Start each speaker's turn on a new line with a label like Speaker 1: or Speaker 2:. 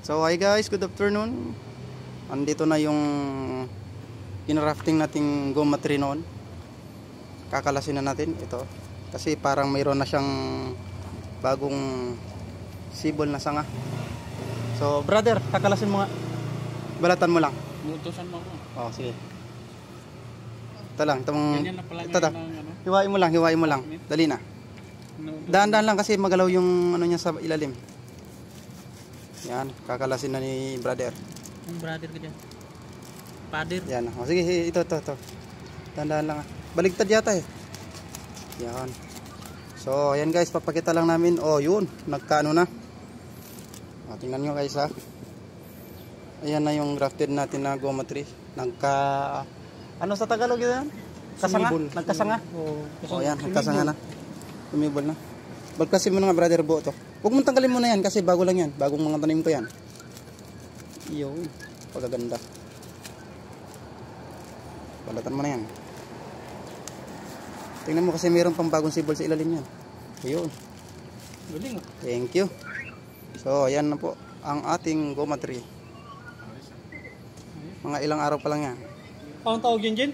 Speaker 1: So hi guys, good afternoon. Andito na yung inrafting nating goma tree noon. Kakalasin na natin ito. Kasi parang mayroon na siyang bagong sibol na sanga. So brother, kakalasin mo nga. Balatan mo lang.
Speaker 2: Butusan mo ako.
Speaker 1: Oh, sige. Ito lang, itong ito ta.
Speaker 2: Ano?
Speaker 1: Hiwain mo lang. Dali na. Dahan-dahan lang kasi magalaw yung ano niya sa ilalim. Yan, kakalasin na ni brother.
Speaker 2: Ang brother ko dyan. Father.
Speaker 1: Yan. O, sige, ito. Dahan-dahan lang. Baligtad yata eh. Yan. So, ayan guys, papakita lang namin. Oh, yun. Nagkaano na. O, tingnan nyo guys ha. Ayan na yung grafted natin na goma tree. Ano sa Tagalog yun? Kasanga? Nagkasanga? Oh, yan. Nagkasanga na. Tumibol na. Balkasin mo na nga brother buo to. Huwag mong tanggalin mo na yan kasi bago lang yan. Bagong mga tanim ko yan. Yun. Pagaganda. Balatan mo na yan. Tingnan mo kasi mayroon pang bagong sibol sa ilalim yan. Ayun.
Speaker 2: Galing.
Speaker 1: Thank you. So, ayan na po ang ating goma tree. Mga ilang araw pa lang yan.
Speaker 2: Anong tawag yun, Jen?